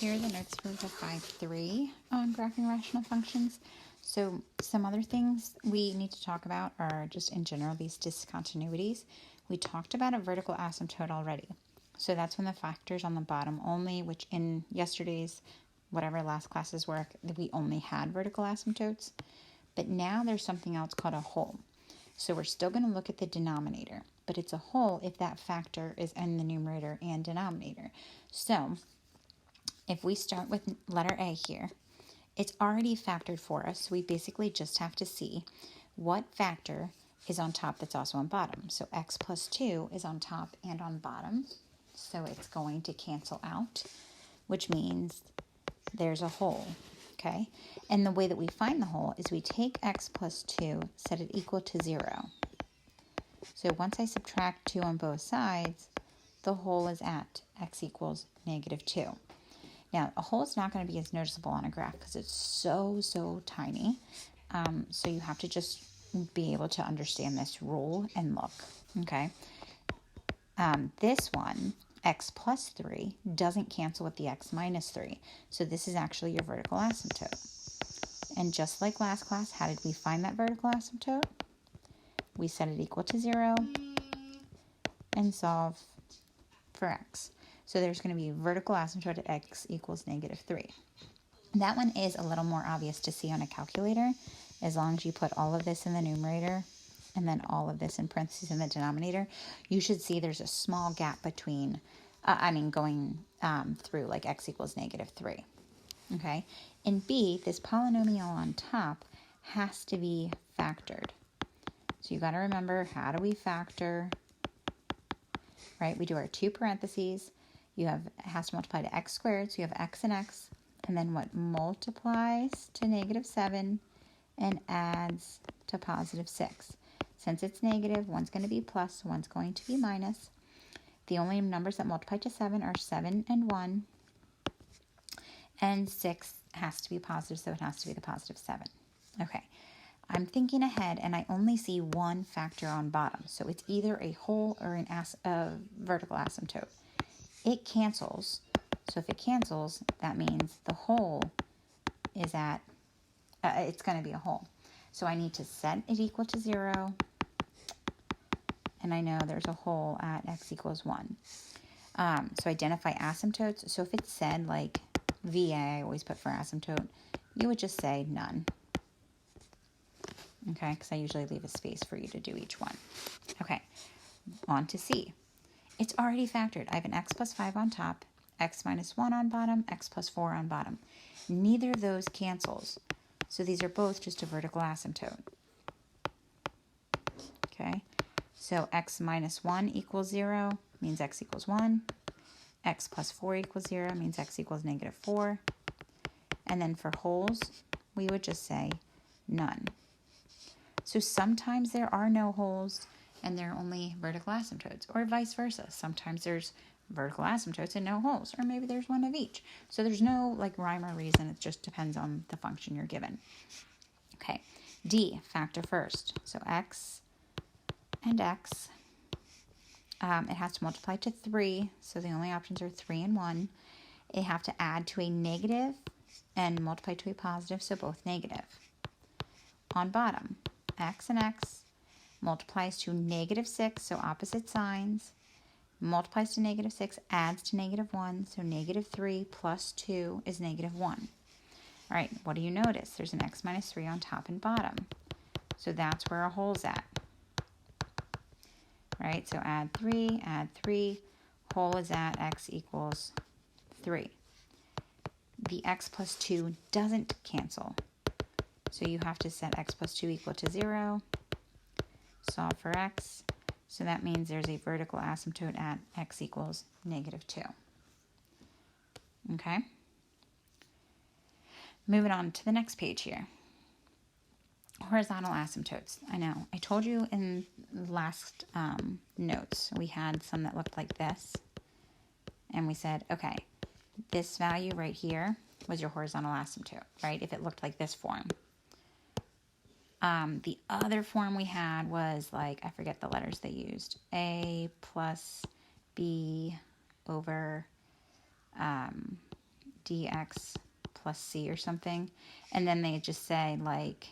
here are the notes for the 5-3 on graphing rational functions. So some other things we need to talk about are just in general these discontinuities. We talked about a vertical asymptote already. So that's when the factor's on the bottom only, which in yesterday's whatever last class's work, we only had vertical asymptotes. But now there's something else called a whole. So we're still going to look at the denominator, but it's a whole if that factor is in the numerator and denominator. So if we start with letter A here, it's already factored for us. So we basically just have to see what factor is on top that's also on bottom. So x plus 2 is on top and on bottom. So it's going to cancel out, which means there's a whole, okay? And the way that we find the whole is we take x plus 2, set it equal to 0. So once I subtract 2 on both sides, the whole is at x equals negative 2. Now, a whole is not going to be as noticeable on a graph because it's so tiny. So you have to just be able to understand this rule and look, okay? This one, x plus 3, doesn't cancel with the x minus 3. So this is actually your vertical asymptote. And just like last class, how did we find that vertical asymptote? We set it equal to 0 and solve for x. So there's going to be vertical asymptote at x equals negative 3. That one is a little more obvious to see on a calculator, as long as you put all of this in the numerator and then all of this in parentheses in the denominator. You should see there's a small gap between, going through like x equals negative 3. Okay? In B, this polynomial on top has to be factored. So you got to remember, how do we factor? Right? We do our two parentheses. You have, it has to multiply to x squared, so you have x and x, and then what multiplies to negative 7 and adds to positive 6. Since it's negative, one's going to be plus, one's going to be minus. The only numbers that multiply to 7 are 7 and 1, and 6 has to be positive, so it has to be the positive 7. Okay, I'm thinking ahead, and I only see one factor on bottom, so it's either a whole or a vertical asymptote. It cancels, so if it cancels, that means the whole is at, it's going to be a whole. So I need to set it equal to 0, and I know there's a whole at x equals 1. So identify asymptotes. So if it said like VA, I always put for asymptote, you would just say none. Okay, because I usually leave a space for you to do each one. Okay, on to C. It's already factored. I have an x plus 5 on top, x minus 1 on bottom, x plus 4 on bottom. Neither of those cancels. So these are both just a vertical asymptote. Okay, so x minus 1 equals 0 means x equals 1. X plus 4 equals 0 means x equals negative 4. And then for wholes, we would just say none. So sometimes there are no wholes and there are only vertical asymptotes, or vice versa. Sometimes there's vertical asymptotes and no wholes, or maybe there's one of each. So there's no like rhyme or reason. It just depends on the function you're given. Okay, D, factor first. So x and x. It has to multiply to 3, so the only options are 3 and 1. It have to add to a negative and multiply to a positive, so both negative. On bottom, x and x multiplies to negative 6, so opposite signs. Multiplies to negative 6, adds to negative 1, so negative 3 plus 2 is negative 1. All right, what do you notice? There's an x minus 3 on top and bottom. So that's where a whole's at. Right, so add 3, whole is at x equals 3. The x plus 2 doesn't cancel. So you have to set x plus 2 equal to 0, solve for x. So that means there's a vertical asymptote at x equals negative 2. Okay? Moving on to the next page here. Horizontal asymptotes. I know. I told you in last notes we had some that looked like this. And we said, okay, this value right here was your horizontal asymptote, right? If it looked like this form. The other form we had was like, I forget the letters they used. A plus B over dx plus c or something. And then they just say like,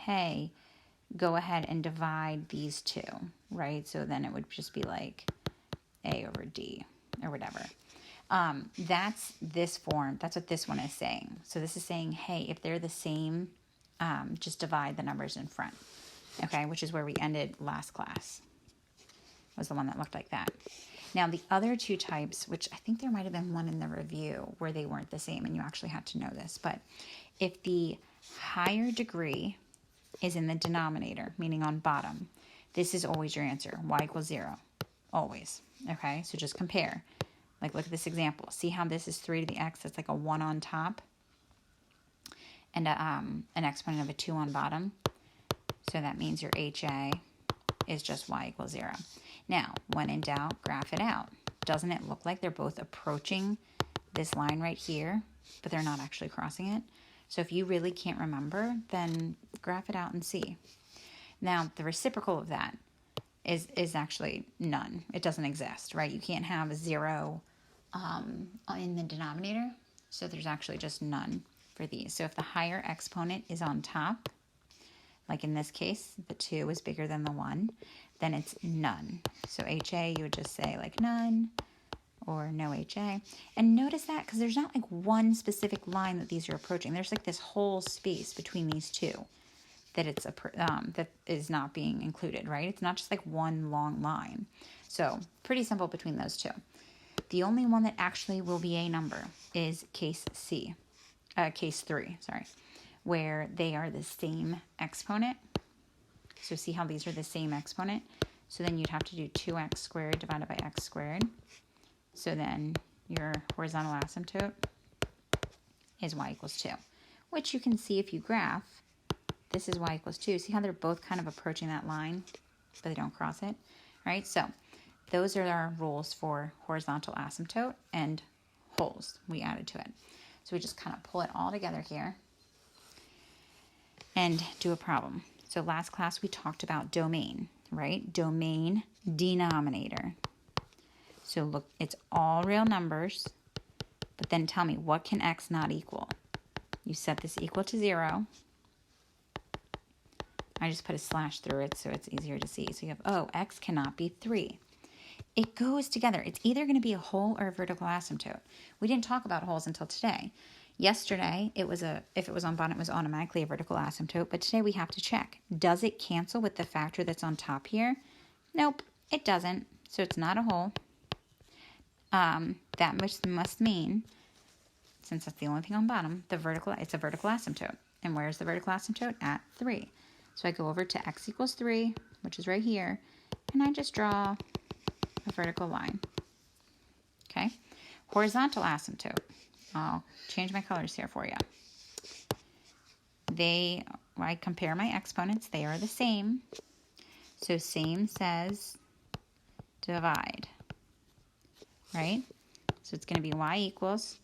hey, go ahead and divide these two, right? So then it would just be like a over d or whatever. That's this form. That's what this one is saying. So this is saying, hey, if they're the same, just divide the numbers in front. Okay, which is where we ended last class. Was the one that looked like that. Now the other two types, which I think there might have been one in the review where they weren't the same and you actually had to know this, but if the higher degree is in the denominator, meaning on bottom, this is always your answer. Y equals 0. Always. Okay, so just compare. Like look at this example. See how this is 3 to the x, that's like a 1 on top, and an exponent of a 2 on bottom. So that means your HA is just y equals 0. Now, when in doubt, graph it out. Doesn't it look like they're both approaching this line right here, but they're not actually crossing it? So if you really can't remember, then graph it out and see. Now, the reciprocal of that is actually none. It doesn't exist, right? You can't have a 0 in the denominator, so there's actually just none for these. So if the higher exponent is on top, like in this case, the 2 is bigger than the 1, then it's none. So HA, you would just say like none or no HA. And notice that because there's not like one specific line that these are approaching. There's like this whole space between these two that it's that is not being included, right? It's not just like one long line. So pretty simple between those two. The only one that actually will be a number is case 3, where they are the same exponent. So see how these are the same exponent? So then you'd have to do 2x squared divided by x squared. So then your horizontal asymptote is y equals 2, which you can see if you graph. This is y equals 2. See how they're both kind of approaching that line, but they don't cross it, right? So those are our rules for horizontal asymptote and holes we added to it. So we just kind of pull it all together here and do a problem. So last class we talked about domain, right? Domain denominator. So look, it's all real numbers, but then tell me, what can x not equal? You set this equal to 0. I just put a slash through it so it's easier to see. So you have, oh, x cannot be 3. It goes together. It's either going to be a hole or a vertical asymptote. We didn't talk about holes until today. Yesterday, if it was on bottom, it was automatically a vertical asymptote, but today we have to check. Does it cancel with the factor that's on top here? Nope, it doesn't, so it's not a hole. That must mean, since that's the only thing on bottom, it's a vertical asymptote. And where's the vertical asymptote? At 3. So I go over to x equals 3, which is right here, and I just draw a vertical line. Okay, horizontal asymptote. I'll change my colors here for you. I compare my exponents. They are the same. So same says divide, right? So it's going to be y equals,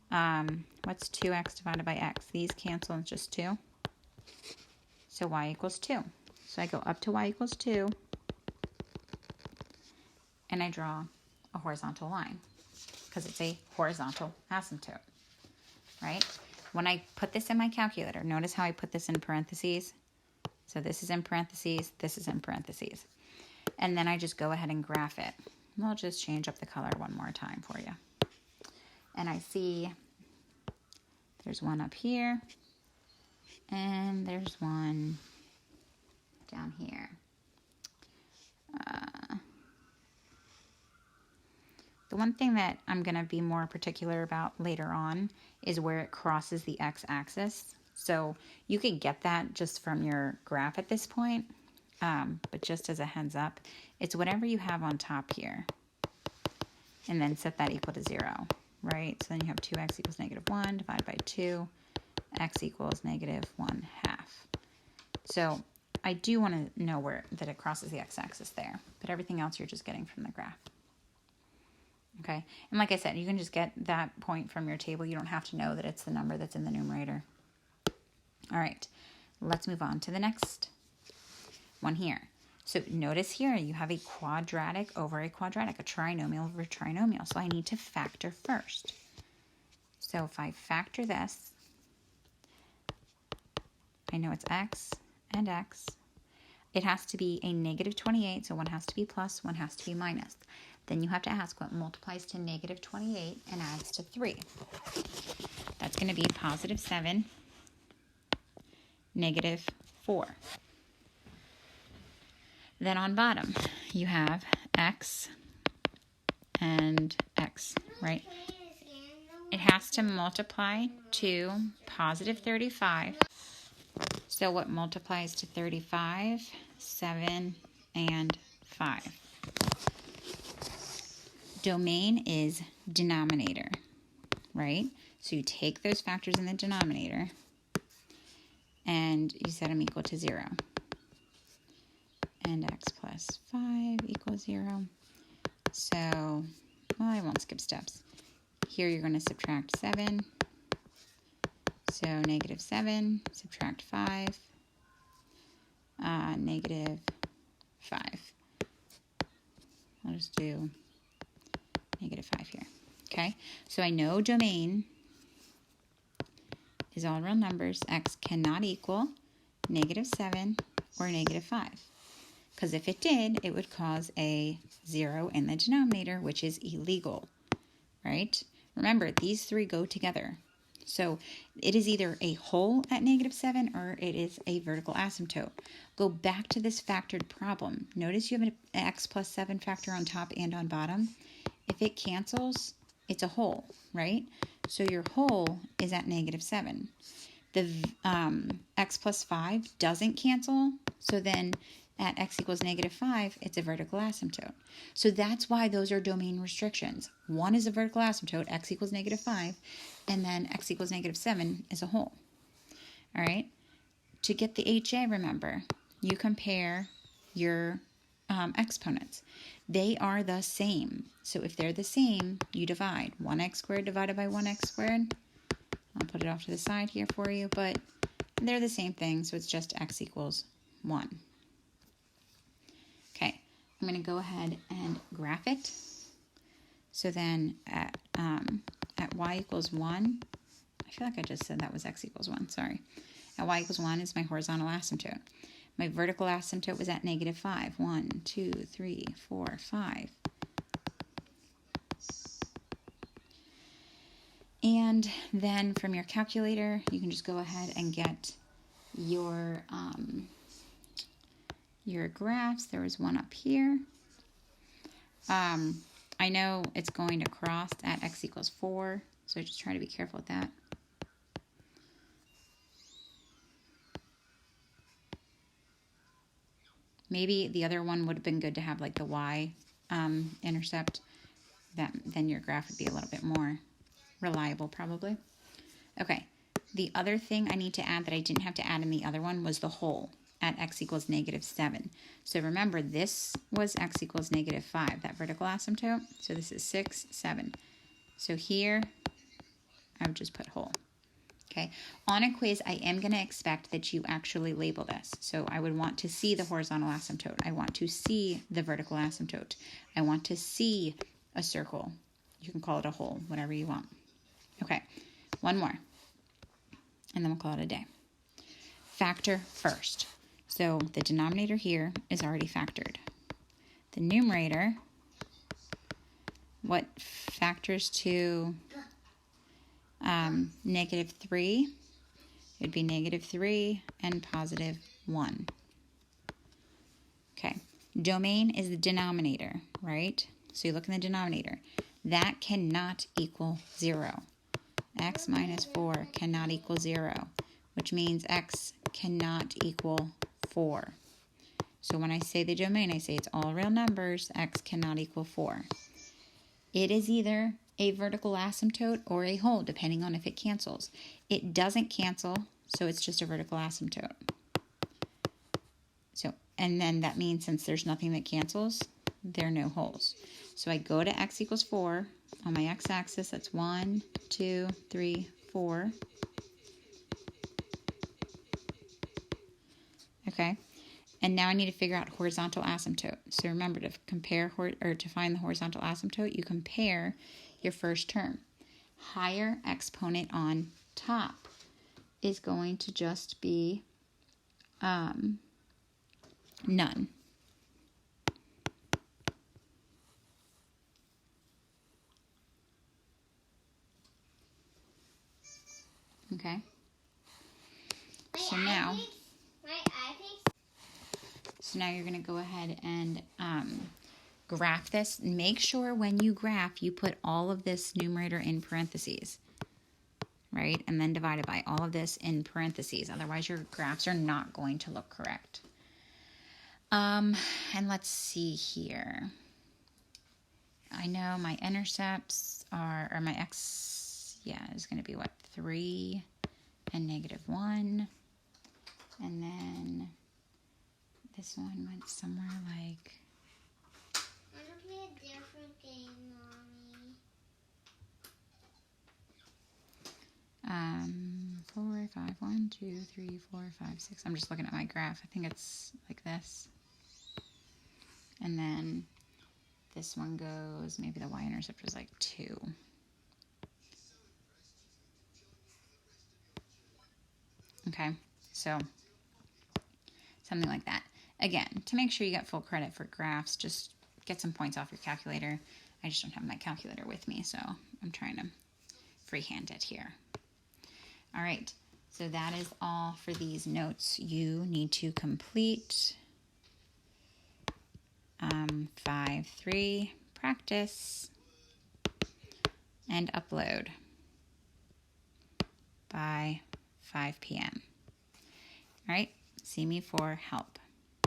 what's 2x divided by x? These cancel, it's just 2. So y equals 2. So I go up to y equals 2, and I draw a horizontal line, because it's a horizontal asymptote, right? When I put this in my calculator, notice how I put this in parentheses. So this is in parentheses, this is in parentheses. And then I just go ahead and graph it. I'll just change up the color one more time for you. And I see there's one up here, and there's one down here. The one thing that I'm going to be more particular about later on is where it crosses the x-axis. So you can get that just from your graph at this point, but just as a heads up, it's whatever you have on top here, and then set that equal to 0, right? So then you have 2x equals -1 divided by 2, x equals -1/2. So I do want to know that it crosses the x-axis there, but everything else you're just getting from the graph. Okay, and like I said, you can just get that point from your table. You don't have to know that it's the number that's in the numerator. All right, let's move on to the next one here. So notice here you have a quadratic over a quadratic, a trinomial over a trinomial. So I need to factor first. So if I factor this, I know it's x and x. It has to be a negative 28, so one has to be plus, one has to be minus. Then you have to ask what multiplies to negative 28 and adds to 3. That's going to be positive 7, negative 4. Then on bottom, you have x and x, right? It has to multiply to positive 35. So what multiplies to 35? 7 and 5. Domain is denominator, right? So you take those factors in the denominator and you set them equal to 0. And x plus 5 equals 0. So, well, I won't skip steps. Here you're going to subtract 7. So negative 7, subtract 5, negative 5. I'll just do negative 5 here. Okay, so I know domain is all real numbers. X cannot equal negative 7 or negative 5. Because if it did, it would cause a 0 in the denominator, which is illegal, right? Remember, these three go together. So it is either a whole at negative 7 or it is a vertical asymptote. Go back to this factored problem. Notice you have an x plus 7 factor on top and on bottom. If it cancels, it's a whole, right? So your whole is at negative 7. The x plus 5 doesn't cancel, so then at x equals negative 5, it's a vertical asymptote. So that's why those are domain restrictions. One is a vertical asymptote, x equals negative 5, and then x equals negative 7 is a whole. All right? To get the HA, remember, you compare your exponents. They are the same. So if they're the same, you divide. 1x squared divided by 1x squared. I'll put it off to the side here for you, but they're the same thing, so it's just x equals 1. Okay, I'm going to go ahead and graph it. So then at y equals 1, I feel like I just said that was x equals 1, sorry. At y equals 1 is my horizontal asymptote. My vertical asymptote was at negative 5. 1, 2, 3, 4, 5. And then from your calculator, you can just go ahead and get your graphs. There was one up here. I know it's going to cross at x equals 4, so just try to be careful with that. Maybe the other one would have been good to have like the y intercept. Then your graph would be a little bit more reliable probably. Okay, the other thing I need to add that I didn't have to add in the other one was the whole at x equals negative 7. So remember, this was x equals negative 5, that vertical asymptote. So this is 6, 7. So here, I would just put whole. Okay, on a quiz, I am going to expect that you actually label this. So I would want to see the horizontal asymptote. I want to see the vertical asymptote. I want to see a circle. You can call it a whole, whatever you want. Okay, one more, and then we'll call it a day. Factor first. So the denominator here is already factored. The numerator, what factors to negative 3? It would be negative 3 and positive 1. Okay, domain is the denominator, right? So you look in the denominator. That cannot equal 0. X minus 4 cannot equal 0, which means x cannot equal 4. So when I say the domain, I say it's all real numbers. X cannot equal 4. It is either a vertical asymptote or a whole, depending on if it cancels. It doesn't cancel, so it's just a vertical asymptote. So, and then that means since there's nothing that cancels, there are no wholes. So I go to x equals 4. On my x-axis, that's 1, 2, 3, 4. Okay, and now I need to figure out horizontal asymptote. So remember, to compare or to find the horizontal asymptote, you compare your first term. higher exponent on top is going to just be none. Okay. So now you're going to go ahead and graph this. Make sure when you graph, you put all of this numerator in parentheses, right? And then divide it by all of this in parentheses. Otherwise, your graphs are not going to look correct. And let's see here. I know my intercepts are, or my x, is going to be what? 3 and -1. And then this one went somewhere like... I want to play a different game, Mommy. 4, 5, 1, 2, 3, 4, 5, 6. I'm just looking at my graph. I think it's like this. And then this one goes, maybe the y-intercept was like 2. Okay, so something like that. Again, to make sure you get full credit for graphs, just get some points off your calculator. I just don't have my calculator with me, so I'm trying to freehand it here. All right, so that is all for these notes you need to complete. 5-3, practice, and upload by 5 p.m. All right, see me for help.